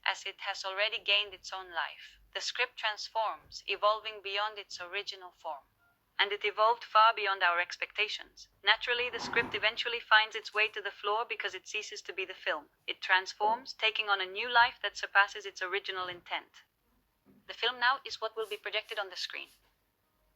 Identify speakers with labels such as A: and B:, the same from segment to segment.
A: as it has already gained its own life. The script transforms, evolving beyond its original form. And it evolved far beyond our expectations. Naturally, the script eventually finds its way to the floor because it ceases to be the film. It transforms, taking on a new life that surpasses its original intent. The film now is what will be projected on the screen.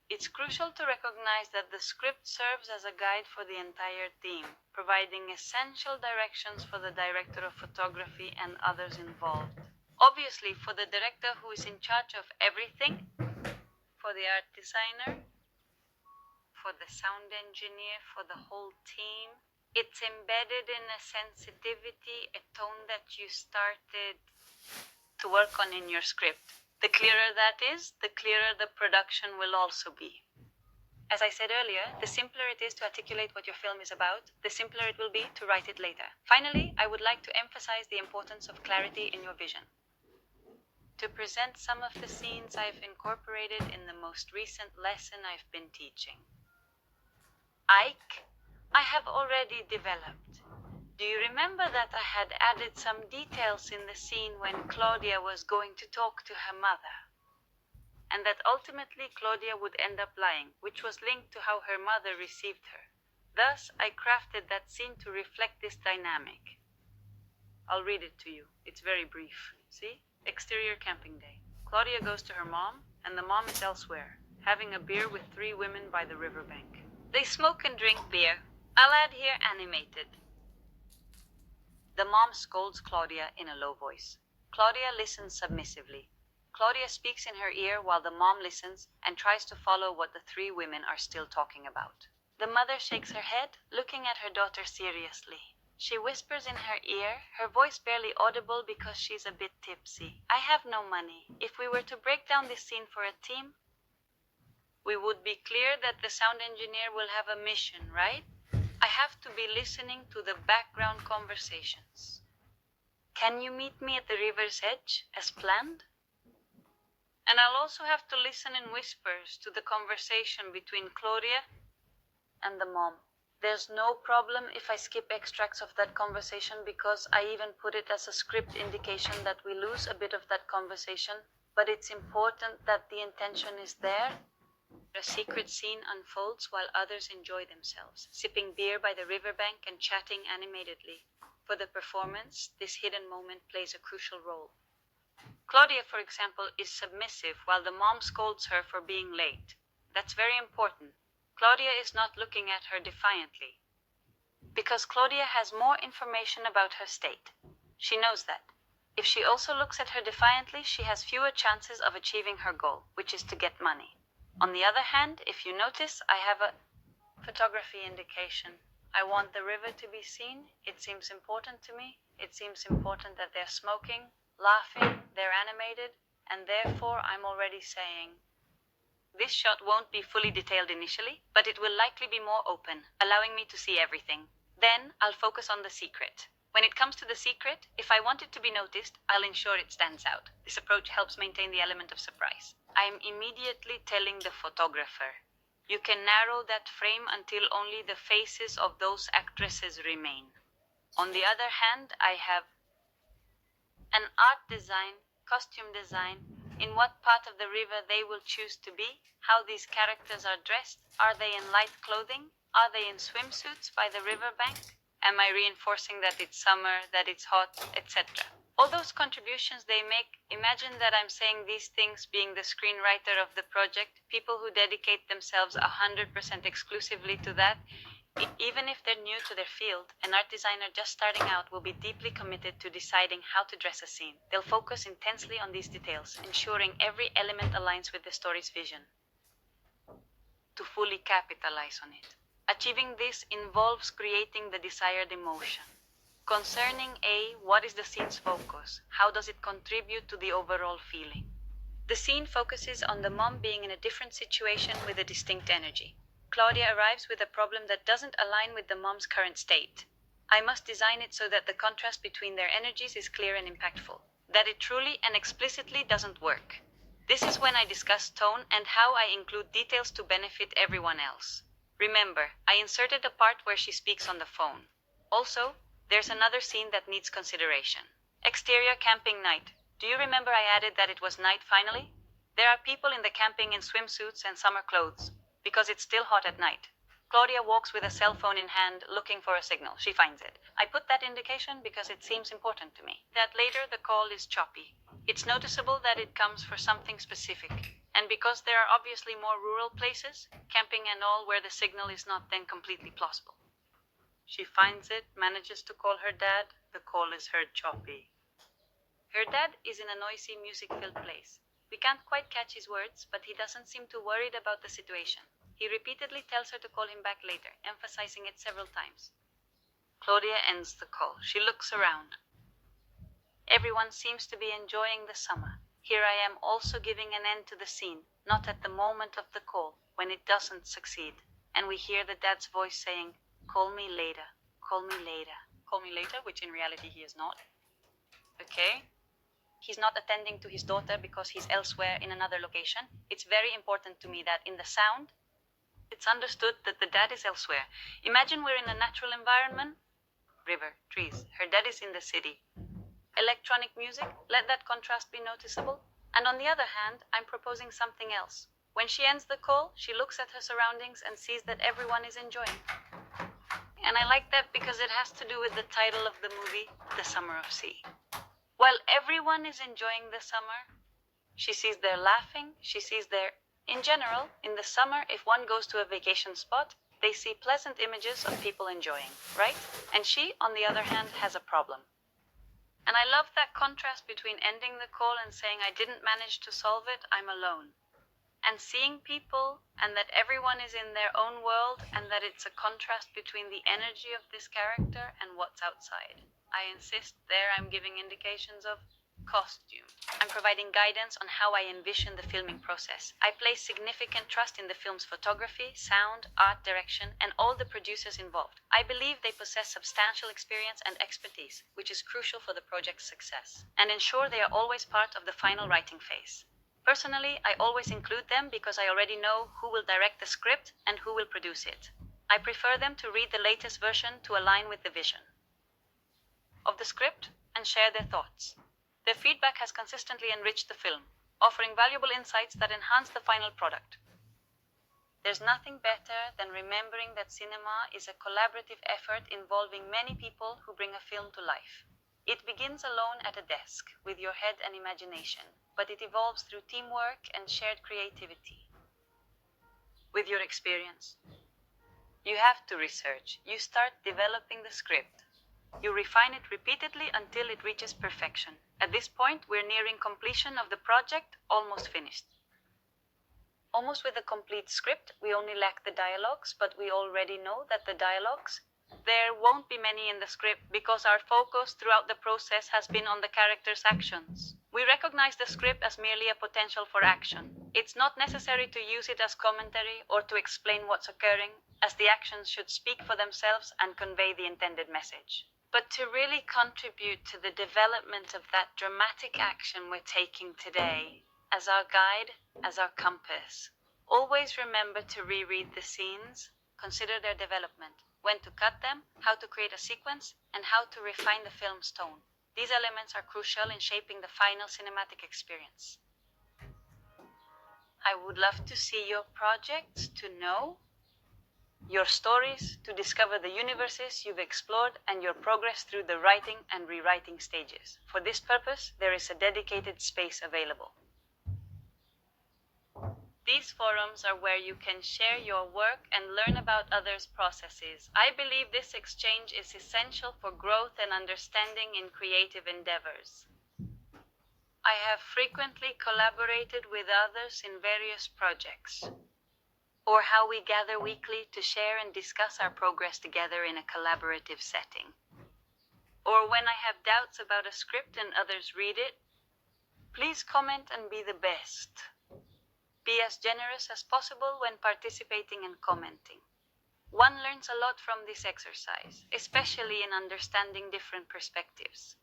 A: It's crucial to recognize that the script serves as a guide for the entire team, providing essential directions for the director of photography and others involved. Obviously, for the director who is in charge of everything, for the art designer, for the sound engineer, for the whole team, it's embedded in a sensitivity, a tone that you started to work on in your script. The clearer that is, the clearer the production will also be. As I said earlier, the simpler it is to articulate what your film is about, the simpler it will be to write it later. Finally, I would like to emphasize the importance of clarity in your vision. To present some of the scenes I've incorporated in the most recent lesson I've been teaching. Ike, I have already developed. Do you remember that I had added some details in the scene when Claudia was going to talk to her mother? And that ultimately Claudia would end up lying, which was linked to how her mother received her. Thus, I crafted that scene to reflect this dynamic. I'll read it to you. It's very brief. See? Exterior camping day. Claudia goes to her mom, and the mom is elsewhere, having a beer with 3 women by the riverbank. They smoke and drink beer. I'll add here animated. The mom scolds Claudia in a low voice. Claudia listens submissively. Claudia speaks in her ear while the mom listens and tries to follow what the 3 women are still talking about. The mother shakes her head, looking at her daughter seriously. She whispers in her ear, her voice barely audible because she's a bit tipsy. I have no money. If we were to break down this scene for a team, we would be clear that the sound engineer will have a mission, right? I have to be listening to the background conversations. Can you meet me at the river's edge, as planned? And I'll also have to listen in whispers to the conversation between Claudia and the mom. There's no problem if I skip extracts of that conversation because I even put it as a script indication that we lose a bit of that conversation, but it's important that the intention is there. A secret scene unfolds while others enjoy themselves, sipping beer by the riverbank and chatting animatedly. For the performance, this hidden moment plays a crucial role. Claudia, for example, is submissive while the mom scolds her for being late. That's very important. Claudia is not looking at her defiantly, because Claudia has more information about her state. She knows that. If she also looks at her defiantly, she has fewer chances of achieving her goal, which is to get money. On the other hand, if you notice, I have a photography indication. I want the river to be seen. It seems important to me. It seems important that they're smoking, laughing, they're animated, and therefore I'm already saying, this shot won't be fully detailed initially, but it will likely be more open, allowing me to see everything. Then I'll focus on the secret. When it comes to the secret, if I want it to be noticed, I'll ensure it stands out. This approach helps maintain the element of surprise. I'm immediately telling the photographer, you can narrow that frame until only the faces of those actresses remain. On the other hand, I have an art design, costume design, in what part of the river they will choose to be, how these characters are dressed, are they in light clothing, are they in swimsuits by the riverbank, am I reinforcing that it's summer, that it's hot, etc. All those contributions they make, imagine that I'm saying these things being the screenwriter of the project, people who dedicate themselves 100% exclusively to that. Even if they're new to their field, an art designer just starting out will be deeply committed to deciding how to dress a scene. They'll focus intensely on these details, ensuring every element aligns with the story's vision, to fully capitalize on it. Achieving this involves creating the desired emotion. Concerning A, what is the scene's focus? How does it contribute to the overall feeling? The scene focuses on the mom being in a different situation with a distinct energy. Claudia arrives with a problem that doesn't align with the mom's current state. I must design it so that the contrast between their energies is clear and impactful, that it truly and explicitly doesn't work. This is when I discuss tone and how I include details to benefit everyone else. Remember, I inserted a part where she speaks on the phone. Also, there's another scene that needs consideration. Exterior camping night. Do you remember I added that it was night finally? There are people in the camping in swimsuits and summer clothes, because it's still hot at night. Claudia walks with a cell phone in hand, looking for a signal. She finds it. I put that indication because it seems important to me. That later the call is choppy. It's noticeable that it comes for something specific. And because there are obviously more rural places, camping and all, where the signal is not then completely plausible. She finds it, manages to call her dad. The call is heard choppy. Her dad is in a noisy, music-filled place. We can't quite catch his words, but he doesn't seem too worried about the situation. He repeatedly tells her to call him back later, emphasizing it several times. Claudia ends the call. She looks around. Everyone seems to be enjoying the summer. Here I am also giving an end to the scene, not at the moment of the call, when it doesn't succeed. And we hear the dad's voice saying, "Call me later, call me later." Call me later, which in reality he is not. Okay? He's not attending to his daughter because he's elsewhere in another location. It's very important to me that in the sound, it's understood that the dad is elsewhere. Imagine we're in a natural environment. River, trees. Her dad is in the city. Electronic music, let that contrast be noticeable. And on the other hand, I'm proposing something else. When she ends the call, she looks at her surroundings and sees that everyone is enjoying. And I like that because it has to do with the title of the movie, The Summer of Sea. While everyone is enjoying the summer, she sees they're laughing, she sees they're, in general, in the summer, if one goes to a vacation spot, they see pleasant images of people enjoying, right? And she, on the other hand, has a problem. And I love that contrast between ending the call and saying I didn't manage to solve it, I'm alone. And seeing people, and that everyone is in their own world, and that it's a contrast between the energy of this character and what's outside. I insist there I'm giving indications of costume. I'm providing guidance on how I envision the filming process. I place significant trust in the film's photography, sound, art direction, and all the producers involved. I believe they possess substantial experience and expertise, which is crucial for the project's success, and ensure they are always part of the final writing phase. Personally, I always include them because I already know who will direct the script and who will produce it. I prefer them to read the latest version to align with the vision of the script and share their thoughts. Their feedback has consistently enriched the film, offering valuable insights that enhance the final product. There's nothing better than remembering that cinema is a collaborative effort involving many people who bring a film to life. It begins alone at a desk, with your head and imagination, but it evolves through teamwork and shared creativity. With your experience, you have to research. You start developing the script. You refine it repeatedly until it reaches perfection. At this point, we're nearing completion of the project, almost finished. Almost with a complete script, we only lack the dialogues, but we already know that the dialogues, there won't be many in the script because our focus throughout the process has been on the characters' actions. We recognize the script as merely a potential for action. It's not necessary to use it as commentary or to explain what's occurring, as the actions should speak for themselves and convey the intended message. But to really contribute to the development of that dramatic action we're taking today, as our guide, as our compass, always remember to reread the scenes, consider their development, when to cut them, how to create a sequence, and how to refine the film's tone. These elements are crucial in shaping the final cinematic experience. I would love to see your projects, to know your stories, to discover the universes you've explored, and your progress through the writing and rewriting stages. For this purpose, there is a dedicated space available. These forums are where you can share your work and learn about others' processes. I believe this exchange is essential for growth and understanding in creative endeavors. I have frequently collaborated with others in various projects, or how we gather weekly to share and discuss our progress together in a collaborative setting. Or when I have doubts about a script and others read it, please comment and be the best. Be as generous as possible when participating and commenting. One learns a lot from this exercise, especially in understanding different perspectives.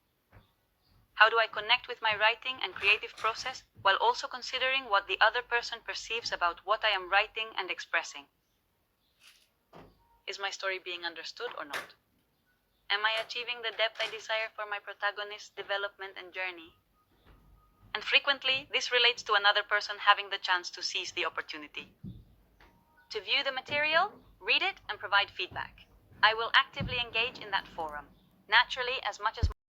A: How do I connect with my writing and creative process while also considering what the other person perceives about what I am writing and expressing? Is my story being understood or not? Am I achieving the depth I desire for my protagonist's development and journey? And frequently, this relates to another person having the chance to seize the opportunity. To view the material, read it and provide feedback. I will actively engage in that forum. Naturally, as much as